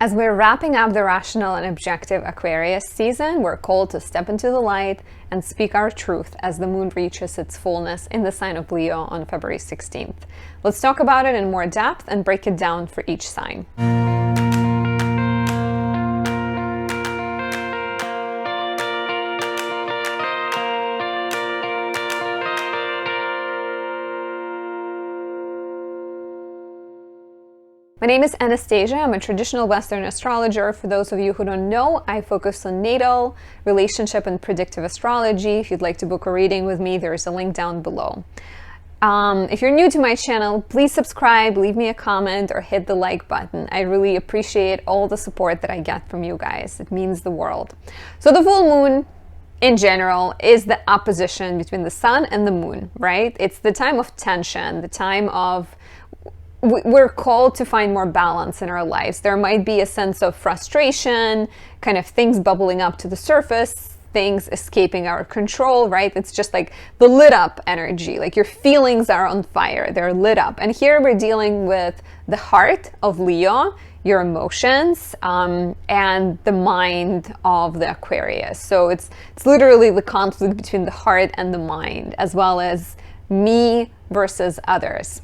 As we're wrapping up the rational and objective Aquarius season, we're called to step into the light and speak our truth as the moon reaches its fullness in the sign of Leo on February 16th. Let's talk about it in more depth and break it down for each sign. My name is Anastasia. I'm a traditional Western astrologer. For those of you who don't know, I focus on natal, relationship, and predictive astrology. If you'd like to book a reading with me, there's a link down below. If you're new to my channel, please subscribe, leave me a comment, or hit the like button. I really appreciate all the support that I get from you guys. It means the world. So the full moon, in general, is the opposition between the sun and the moon, right? It's the time of tension, the time of we're called to find more balance in our lives. There might be a sense of frustration, kind of things bubbling up to the surface, things escaping our control, right? It's just like the lit up energy, like your feelings are on fire, they're lit up. And here we're dealing with the heart of Leo, your emotions, and the mind of the Aquarius. So it's literally the conflict between the heart and the mind, as well as me versus others.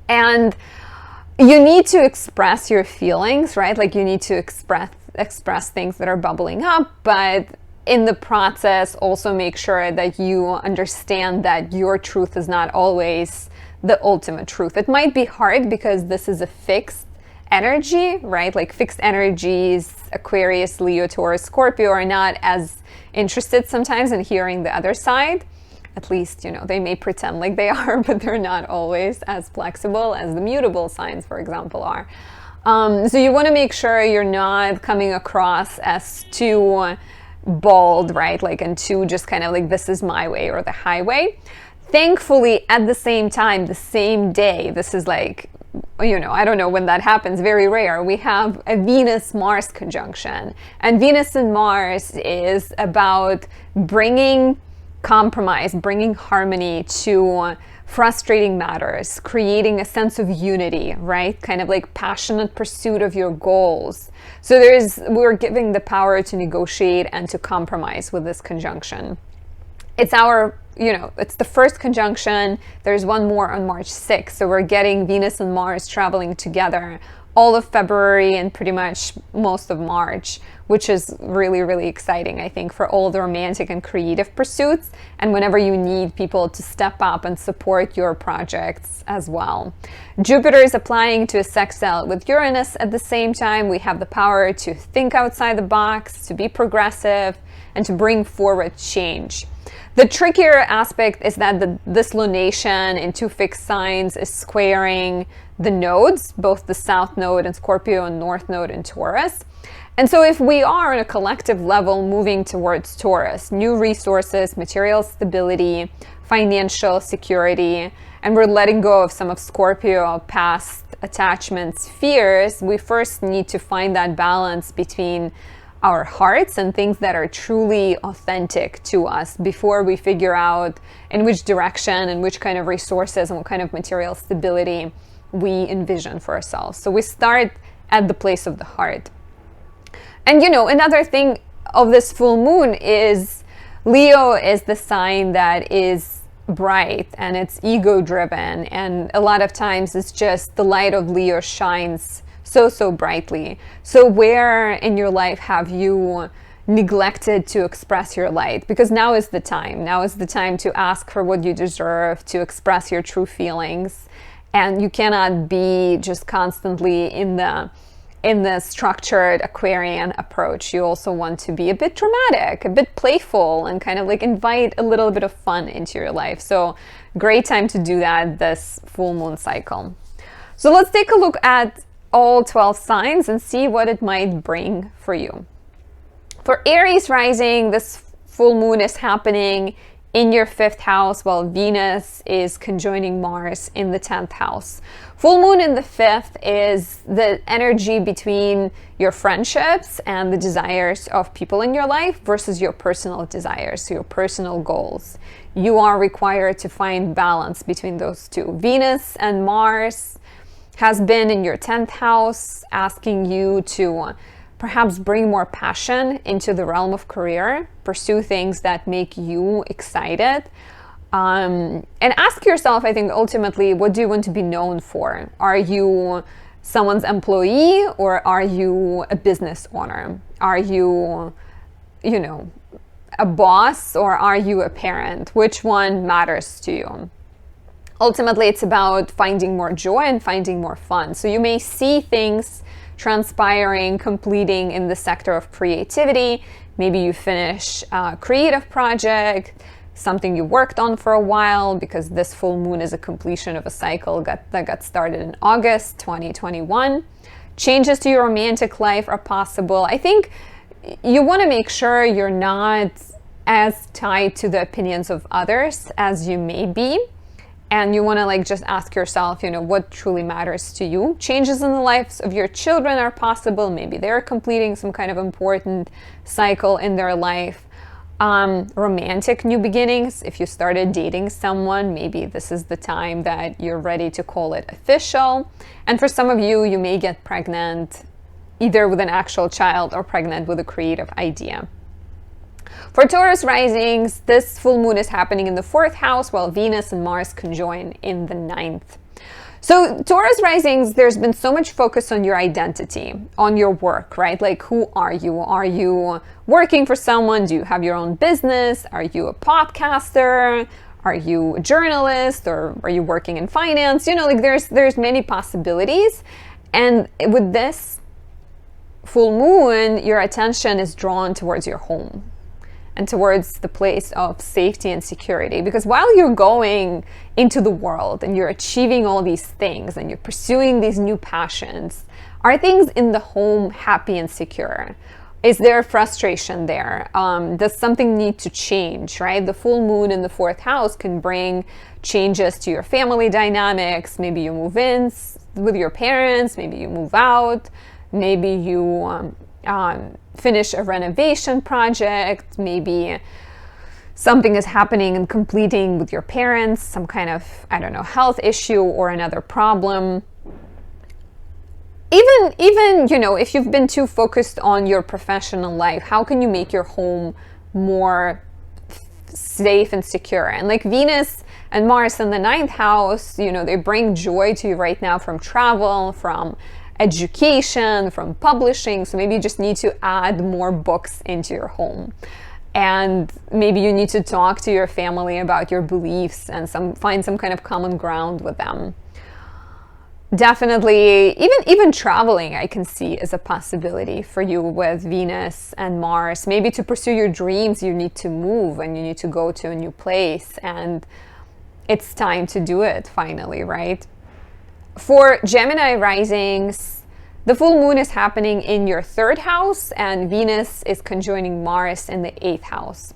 And you need to express your feelings, right? Like you need to express things that are bubbling up, but in the process, also make sure that you understand that your truth is not always the ultimate truth. It might be hard because this is a fixed energy, right? Like fixed energies, Aquarius, Leo, Taurus, Scorpio are not as interested sometimes in hearing the other side. At least, you know, they may pretend like they are, but they're not always as flexible as the mutable signs, for example, are. So you want to make sure you're not coming across as too bold, right? Like, and too just kind of like, this is my way or the highway. Thankfully, at the same time, the same day, this is like, you know, I don't know when that happens, very rare. We have a Venus-Mars conjunction. And Venus and Mars is about bringing compromise, bringing harmony to frustrating matters, creating a sense of unity, right? Kind of like passionate pursuit of your goals. So we're giving the power to negotiate and to compromise with this conjunction. It's our, you know, it's the first conjunction. There's one more on March 6th. So we're getting Venus and Mars traveling together all of February and pretty much most of March, which is really, really exciting, I think, for all the romantic and creative pursuits, and whenever you need people to step up and support your projects as well. Jupiter is applying to a sextile with Uranus at the same time. We have the power to think outside the box, to be progressive, and to bring forward change. The trickier aspect is that this lunation in two fixed signs is squaring the nodes, both the South Node in Scorpio and North Node in Taurus. And so if we are on a collective level moving towards Taurus, new resources, material stability, financial security, and we're letting go of some of Scorpio past attachments, fears, we first need to find that balance between our hearts and things that are truly authentic to us before we figure out in which direction and which kind of resources and what kind of material stability we envision for ourselves. So we start at the place of the heart. And you know, another thing of this full moon is Leo is the sign that is bright and it's ego driven, and a lot of times it's just the light of Leo shines so brightly. So where in your life have you neglected to express your light? Because now is the time. Now is the time to ask for what you deserve, to express your true feelings. And you cannot be just constantly in the structured Aquarian approach. You also want to be a bit dramatic, a bit playful, and kind of like invite a little bit of fun into your life. So great time to do that this full moon cycle. So let's take a look at all 12 signs and see what it might bring for you. For Aries rising, this full moon is happening in your 5th house, while Venus is conjoining Mars in the 10th house. Full moon in the 5th is the energy between your friendships and the desires of people in your life versus your personal desires, your personal goals. You are required to find balance between those two. Venus and Mars has been in your 10th house, asking you to perhaps bring more passion into the realm of career, pursue things that make you excited. And ask yourself, I think, ultimately, what do you want to be known for? Are you someone's employee, or are you a business owner? Are you, a boss, or are you a parent? Which one matters to you? Ultimately, it's about finding more joy and finding more fun. So you may see things transpiring, completing in the sector of creativity. Maybe you finish a creative project, something you worked on for a while, because this full moon is a completion of a cycle that got started in August 2021. Changes to your romantic life are possible. I think you want to make sure you're not as tied to the opinions of others as you may be. And you want to just ask yourself, what truly matters to you. Changes in the lives of your children are possible. Maybe they're completing some kind of important cycle in their life. Romantic new beginnings. If you started dating someone, maybe this is the time that you're ready to call it official. And for some of you, you may get pregnant either with an actual child or pregnant with a creative idea. For Taurus risings, this full moon is happening in the 4th house, while Venus and Mars conjoin in the 9th. So Taurus risings, there's been so much focus on your identity, on your work, right? Like, who are you? Are you working for someone? Do you have your own business? Are you a podcaster? Are you a journalist? Or are you working in finance? There's many possibilities. And with this full moon, your attention is drawn towards your home and towards the place of safety and security. Because while you're going into the world and you're achieving all these things and you're pursuing these new passions, are things in the home happy and secure? Is there frustration there? Does something need to change, right? The full moon in the 4th house can bring changes to your family dynamics. Maybe you move in with your parents, maybe you move out, maybe you finish a renovation project, maybe something is happening and completing with your parents, some kind of, health issue or another problem. Even if you've been too focused on your professional life, how can you make your home more safe and secure? And Venus and Mars in the 9th house, they bring joy to you right now from travel, from education, from publishing. So maybe you just need to add more books into your home. And maybe you need to talk to your family about your beliefs and find some kind of common ground with them. Definitely, even traveling, I can see as a possibility for you with Venus and Mars. Maybe to pursue your dreams, you need to move and you need to go to a new place. And it's time to do it finally, right? For Gemini risings, the full moon is happening in your 3rd house and Venus is conjoining Mars in the 8th house.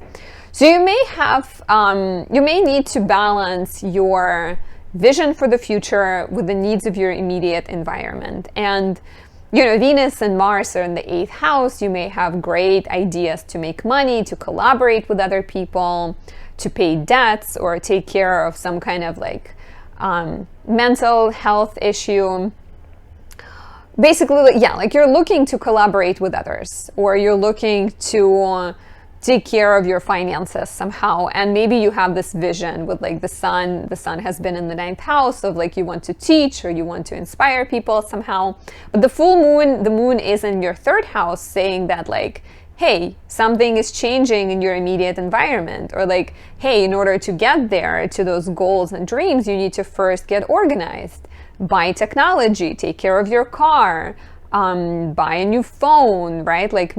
So you may need to balance your vision for the future with the needs of your immediate environment. And, Venus and Mars are in the 8th house. You may have great ideas to make money, to collaborate with other people, to pay debts, or take care of some kind of mental health issue. Basically, you're looking to collaborate with others, or you're looking to take care of your finances somehow. And maybe you have this vision with the sun has been in the 9th house of you want to teach or you want to inspire people somehow. But the full moon, the moon is in your 3rd house, saying that hey, something is changing in your immediate environment, or hey, in order to get there to those goals and dreams, you need to first get organized, buy technology, take care of your car, buy a new phone, right?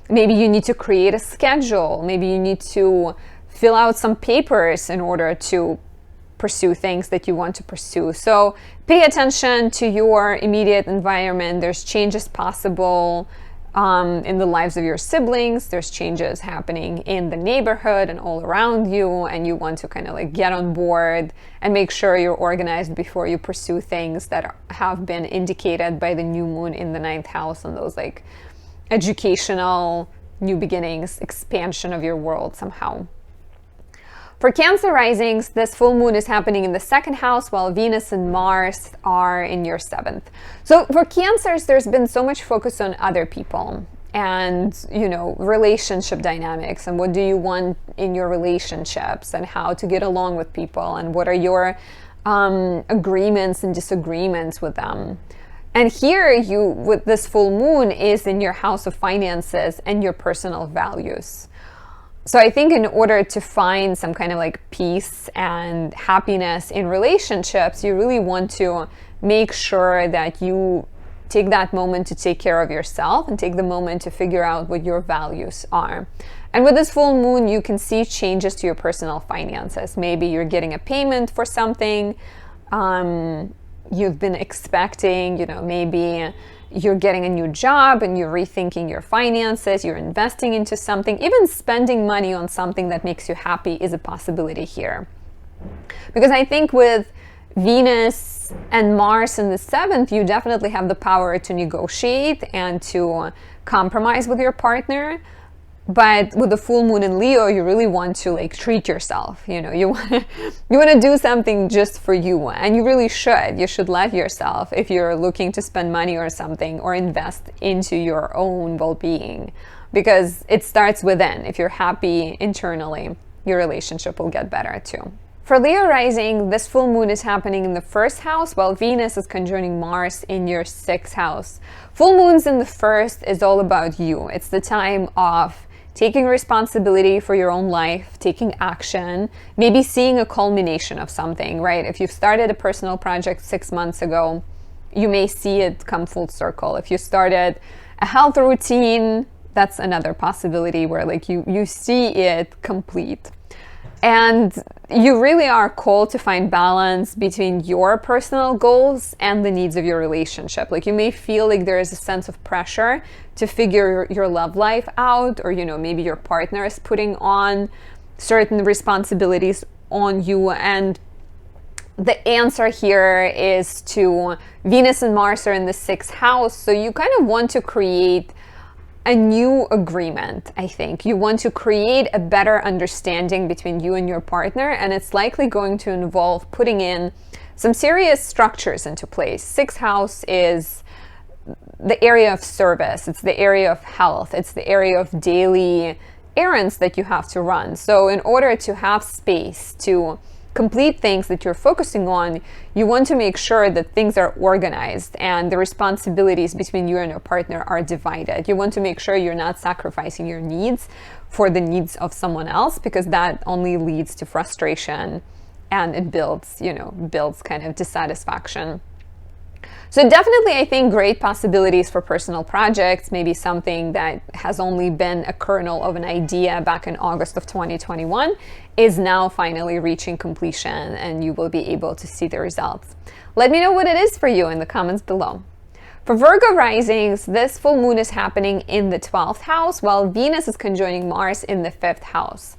Maybe you need to create a schedule. Maybe you need to fill out some papers in order to pursue things that you want to pursue. So pay attention to your immediate environment. There's changes possible in the lives of your siblings. There's changes happening in the neighborhood and all around you, and you want to kind of get on board and make sure you're organized before you pursue things that have been indicated by the new moon in the 9th house and those educational new beginnings, expansion of your world somehow. For Cancer risings, this full moon is happening in the 2nd house, while Venus and Mars are in your 7th. So for Cancers, there's been so much focus on other people and, you know, relationship dynamics and what do you want in your relationships and how to get along with people and what are your agreements and disagreements with them. And here you, with this full moon, is in your house of finances and your personal values. So I think in order to find some kind of like peace and happiness in relationships, you really want to make sure that you take that moment to take care of yourself and take the moment to figure out what your values are. And with this full moon, you can see changes to your personal finances. Maybe you're getting a payment for something you've been expecting, you know, maybe you're getting a new job and you're rethinking your finances, you're investing into something, even spending money on something that makes you happy is a possibility here. Because I think with Venus and Mars in the 7th, you definitely have the power to negotiate and to compromise with your partner. But with the full moon in Leo, you really want to like treat yourself. You know, you want to do something just for you, and you really should. You should let yourself, if you're looking to spend money or something or invest into your own well-being, because it starts within. If you're happy internally, your relationship will get better too. For Leo rising, this full moon is happening in the 1st house, while Venus is conjoining Mars in your 6th house. Full moons in the 1st is all about you. It's the time of taking responsibility for your own life, taking action, maybe seeing a culmination of something, right? If you've started a personal project 6 months ago, you may see it come full circle. If you started a health routine, that's another possibility where like you see it complete. And you really are called to find balance between your personal goals and the needs of your relationship. Like you may feel like there is a sense of pressure to figure your love life out, or, you know, maybe your partner is putting on certain responsibilities on you. And the answer here is to Venus and Mars are in the 6th house. So you kind of want to create a new agreement, I think. You want to create a better understanding between you and your partner, and it's likely going to involve putting in some serious structures into place. 6th house is the area of service, it's the area of health, it's the area of daily errands that you have to run. So in order to have space to complete things that you're focusing on, you want to make sure that things are organized and the responsibilities between you and your partner are divided. You want to make sure you're not sacrificing your needs for the needs of someone else, because that only leads to frustration and it builds kind of dissatisfaction. So definitely, I think great possibilities for personal projects, maybe something that has only been a kernel of an idea back in August of 2021 is now finally reaching completion, and you will be able to see the results. Let me know what it is for you in the comments below. For Virgo risings, this full moon is happening in the 12th house, while Venus is conjoining Mars in the 5th house.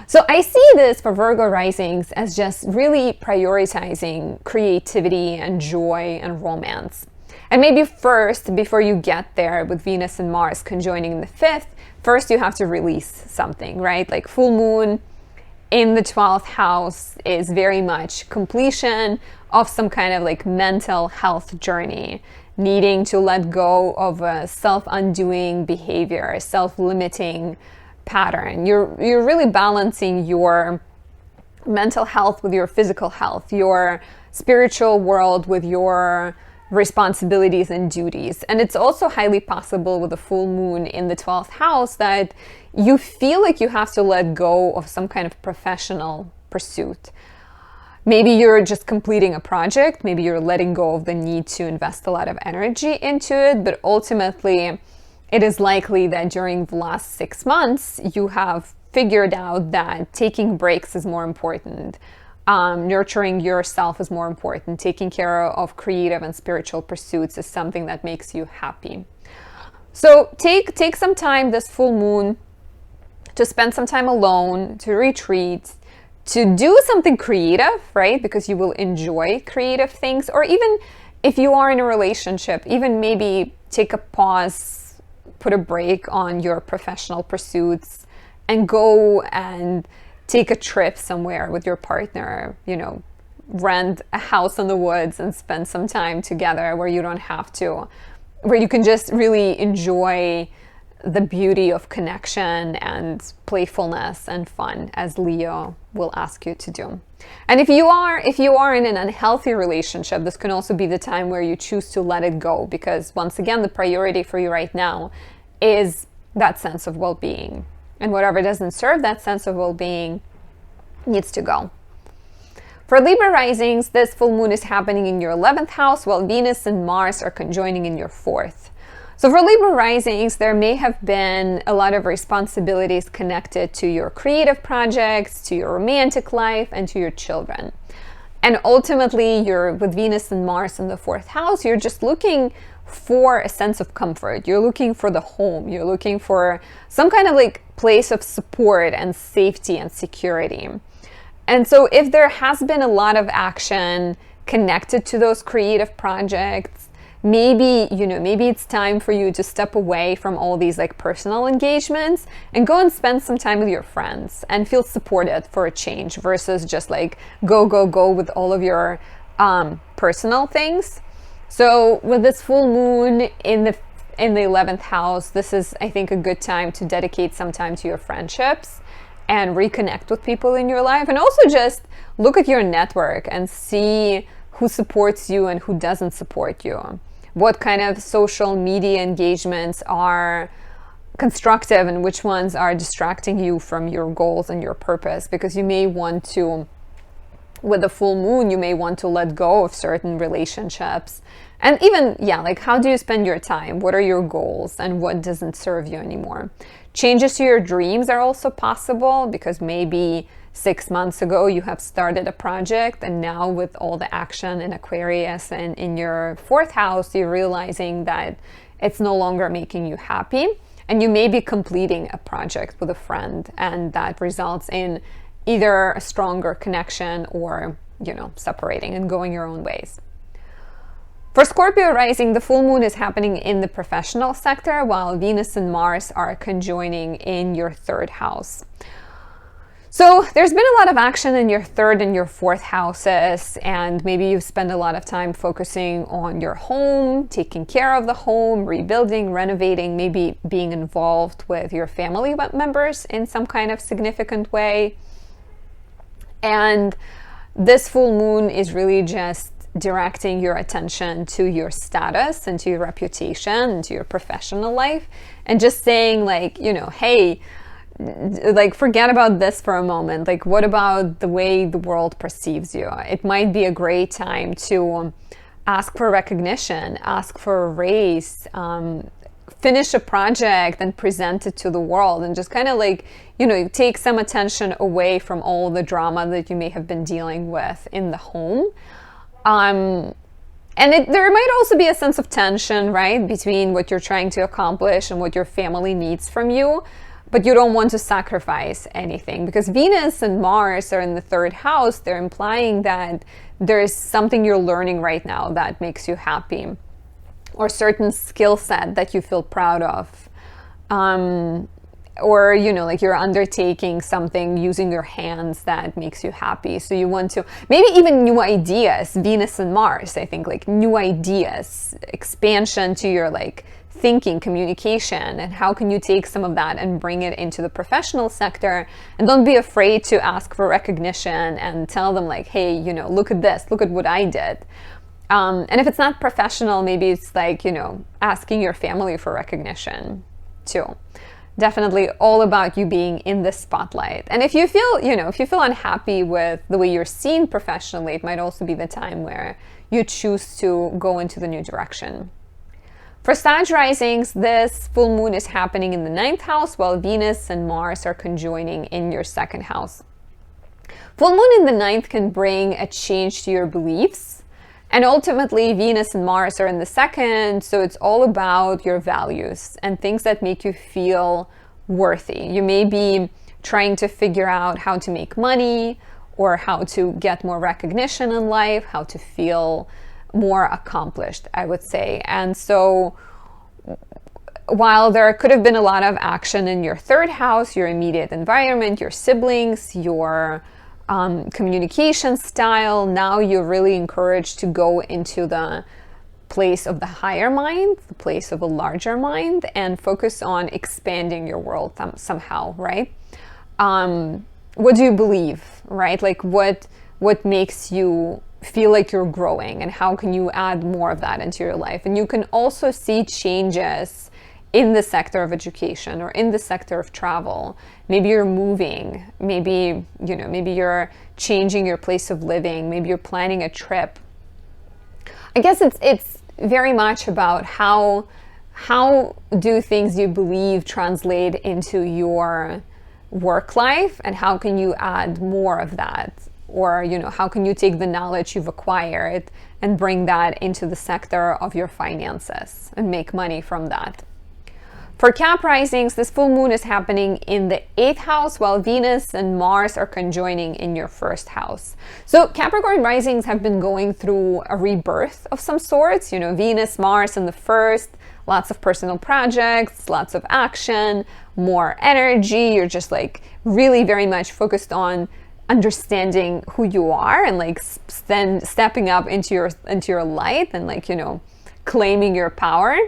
So I see this for Virgo risings as just really prioritizing creativity and joy and romance. And maybe first, before you get there with Venus and Mars conjoining in the 5th, first you have to release something, right? Like full moon in the 12th house is very much completion of some kind of like mental health journey, needing to let go of a self-undoing behavior, self-limiting pattern. You're really balancing your mental health with your physical health, your spiritual world with your responsibilities and duties. And it's also highly possible with a full moon in the 12th house that you feel like you have to let go of some kind of professional pursuit. Maybe you're just completing a project, maybe you're letting go of the need to invest a lot of energy into it, but ultimately it is likely that during the last 6 months, you have figured out that taking breaks is more important. Nurturing yourself is more important. Taking care of creative and spiritual pursuits is something that makes you happy. So take some time this full moon to spend some time alone, to retreat, to do something creative, right? Because you will enjoy creative things. Or even if you are in a relationship, even maybe take a pause, put a break on your professional pursuits and go and take a trip somewhere with your partner, you know, rent a house in the woods and spend some time together where you don't have to, where you can just really enjoy the beauty of connection and playfulness and fun, as Leo will ask you to do. And if you are in an unhealthy relationship, this can also be the time where you choose to let it go, because once again, the priority for you right now is that sense of well-being. And whatever doesn't serve that sense of well-being needs to go. For Libra risings, this full moon is happening in your 11th house, while Venus and Mars are conjoining in your 4th. So for Libra risings, there may have been a lot of responsibilities connected to your creative projects, to your romantic life, and to your children. And ultimately, you're with Venus and Mars in the 4th house, you're just looking for a sense of comfort. You're looking for the home. You're looking for some kind of like place of support and safety and security. And so if there has been a lot of action connected to those creative projects, maybe it's time for you to step away from all these like personal engagements and go and spend some time with your friends and feel supported for a change, versus just like go with all of your personal things. So with this full moon in the 11th house, this is, I think, a good time to dedicate some time to your friendships and reconnect with people in your life, and also just look at your network and see who supports you and who doesn't support you. What kind of social media engagements are constructive and which ones are distracting you from your goals and your purpose, because you may want to, with the full moon, you may want to let go of certain relationships. And even, like, how do you spend your time? What are your goals and what doesn't serve you anymore? Changes to your dreams are also possible, because maybe 6 months ago you have started a project, and now with all the action in Aquarius and in your 4th house, you're realizing that it's no longer making you happy, and you may be completing a project with a friend, and that results in either a stronger connection or, separating and going your own ways. For Scorpio rising, the full moon is happening in the professional sector, while Venus and Mars are conjoining in your 3rd house. So there's been a lot of action in your 3rd and your 4th houses, and maybe you've spent a lot of time focusing on your home, taking care of the home, rebuilding, renovating, maybe being involved with your family members in some kind of significant way. And this full moon is really just directing your attention to your status and to your reputation and to your professional life, and just saying like, hey, like, forget about this for a moment. Like, what about the way the world perceives you? It might be a great time to ask for recognition, ask for a raise, finish a project and present it to the world, and just kind of like, take some attention away from all the drama that you may have been dealing with in the home. And there might also be a sense of tension, right, between what you're trying to accomplish and what your family needs from you, but you don't want to sacrifice anything, because Venus and Mars are in the 3rd house. They're implying that there is something you're learning right now that makes you happy, or certain skill set that you feel proud of. Or, like you're undertaking something using your hands that makes you happy. So you want to, maybe even new ideas, Venus and Mars, I think, like new ideas, expansion to your like thinking, communication, and how can you take some of that and bring it into the professional sector. And don't be afraid to ask for recognition and tell them like, hey, look at this, look at what I did. And if it's not professional, maybe it's like, asking your family for recognition too. Definitely all about you being in the spotlight. And if you feel unhappy with the way you're seen professionally, it might also be the time where you choose to go into the new direction. For Sag risings, this full moon is happening in the 9th house, while Venus and Mars are conjoining in your 2nd house. Full moon in the 9th can bring a change to your beliefs. And ultimately, Venus and Mars are in the 2nd, so it's all about your values and things that make you feel worthy. You may be trying to figure out how to make money, or how to get more recognition in life, how to feel more accomplished, I would say. And so while there could have been a lot of action in your third house, your immediate environment, your siblings, your communication style, now you're really encouraged to go into the place of the higher mind, the place of a larger mind, and focus on expanding your world somehow, right? What do you believe, right? Like what makes you feel like you're growing, and how can you add more of that into your life? And you can also see changes in the sector of education or in the sector of travel. Maybe you're moving, maybe you're changing your place of living, maybe you're planning a trip. I guess it's very much about how do things you believe translate into your work life, and how can you add more of that? Or, how can you take the knowledge you've acquired and bring that into the sector of your finances and make money from that? For Cap risings, this full moon is happening in the 8th house, while Venus and Mars are conjoining in your 1st house. So Capricorn risings have been going through a rebirth of some sorts. Venus, Mars in the 1st, lots of personal projects, lots of action, more energy. You're just like really very much focused on understanding who you are, and like then stepping up into your light, and claiming your power.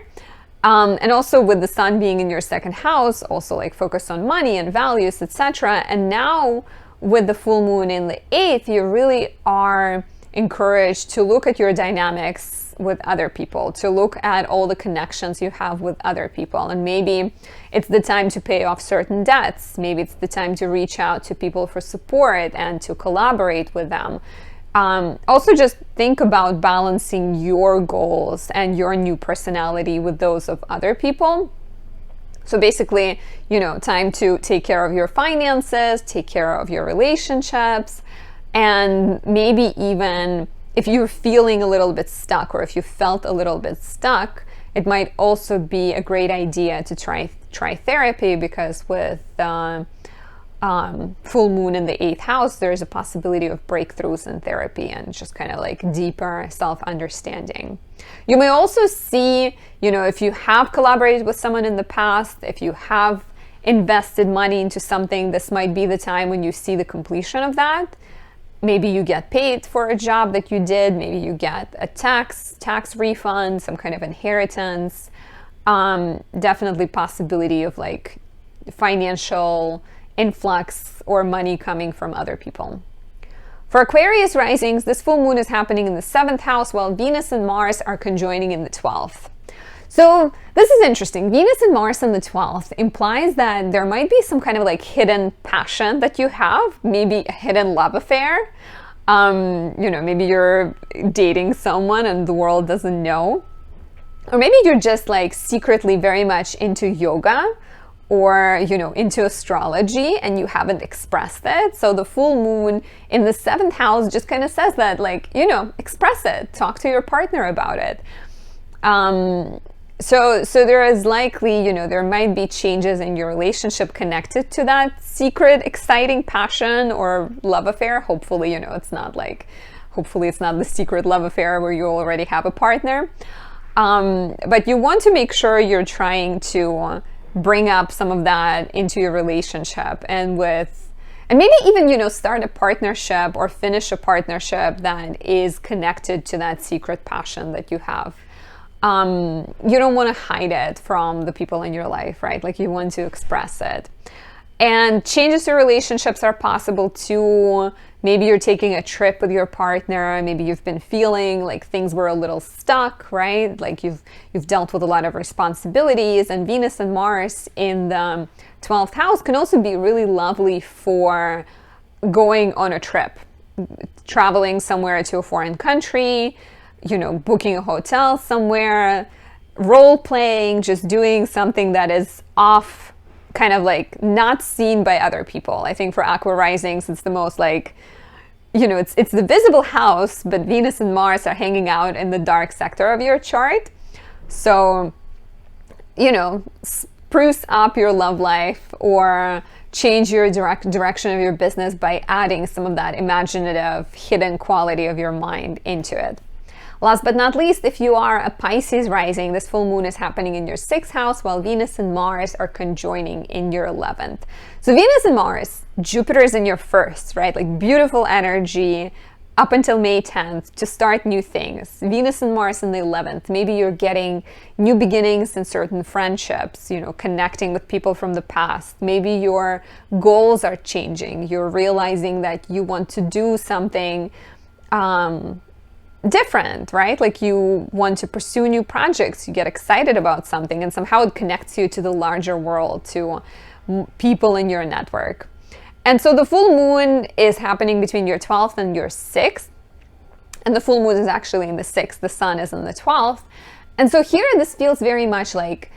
And also with the sun being in your 2nd house, also like focus on money and values, etc. And now with the full moon in the 8th, you really are encouraged to look at your dynamics with other people, to look at all the connections you have with other people. And maybe it's the time to pay off certain debts. Maybe it's the time to reach out to people for support and to collaborate with them. Also, just think about balancing your goals and your new personality with those of other people. So basically, time to take care of your finances, take care of your relationships, and maybe even if you're feeling a little bit stuck, or if you felt a little bit stuck, it might also be a great idea to try therapy, because with full moon in the 8th house, there's a possibility of breakthroughs in therapy and just kind of like deeper self-understanding. You may also see, if you have collaborated with someone in the past, if you have invested money into something, this might be the time when you see the completion of that. Maybe you get paid for a job that you did. Maybe you get a tax refund, some kind of inheritance. Definitely possibility of like financial influx or money coming from other people. For Aquarius risings, this full moon is happening in the 7th house, while Venus and Mars are conjoining in the 12th. So this is interesting. Venus and Mars in the 12th implies that there might be some kind of like hidden passion that you have, maybe a hidden love affair. Maybe you're dating someone and the world doesn't know. Or maybe you're just like secretly very much into yoga, or into astrology, and you haven't expressed it. So the full moon in the 7th house just kind of says that, like, express it, talk to your partner about it. So there is likely, there might be changes in your relationship connected to that secret, exciting passion or love affair. Hopefully, it's not the secret love affair where you already have a partner. But you want to make sure you're trying to bring up some of that into your relationship, and maybe even, start a partnership or finish a partnership that is connected to that secret passion that you have. You don't want to hide it from the people in your life, right? Like, you want to express it. And changes to relationships are possible too. Maybe you're taking a trip with your partner. Maybe you've been feeling like things were a little stuck, right? Like you've dealt with a lot of responsibilities, and Venus and Mars in the 12th house can also be really lovely for going on a trip, traveling somewhere to a foreign country, booking a hotel somewhere, role playing, just doing something that is off, kind of like not seen by other people. I think for Aqua risings, it's the most like, it's the visible house, but Venus and Mars are hanging out in the dark sector of your chart. So, spruce up your love life or change your direction of your business by adding some of that imaginative, hidden quality of your mind into it. Last but not least, if you are a Pisces rising, this full moon is happening in your 6th house, while Venus and Mars are conjoining in your 11th. So Venus and Mars, Jupiter is in your 1st, right? Like beautiful energy up until May 10th to start new things. Venus and Mars in the 11th. Maybe you're getting new beginnings in certain friendships, you know, connecting with people from the past. Maybe your goals are changing. You're realizing that you want to do something different, right? Like you want to pursue new projects, you get excited about something, and somehow it connects you to the larger world, to people in your network. And so the full moon is happening between your 12th and your 6th. And the full moon is actually in the 6th. The sun is in the 12th. And so here, this feels very much like,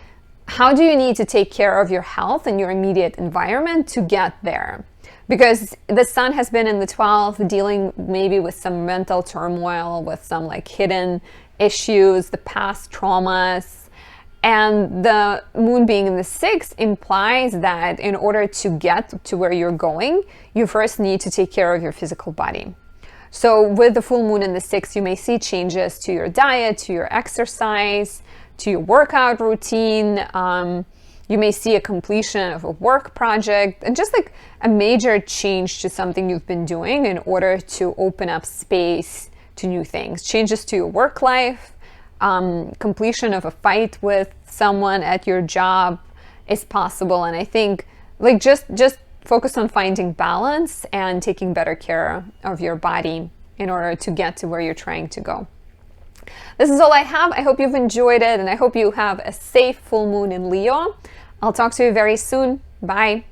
how do you need to take care of your health and your immediate environment to get there? Because the sun has been in the 12th, dealing maybe with some mental turmoil, with some like hidden issues, the past traumas. And the moon being in the 6th implies that in order to get to where you're going, you first need to take care of your physical body. So with the full moon in the 6th, you may see changes to your diet, to your exercise, to your workout routine. You may see a completion of a work project and just like a major change to something you've been doing in order to open up space to new things. Changes to your work life, completion of a fight with someone at your job is possible. And I think like just focus on finding balance and taking better care of your body in order to get to where you're trying to go. This is all I have. I hope you've enjoyed it, and I hope you have a safe full moon in Leo. I'll talk to you very soon. Bye.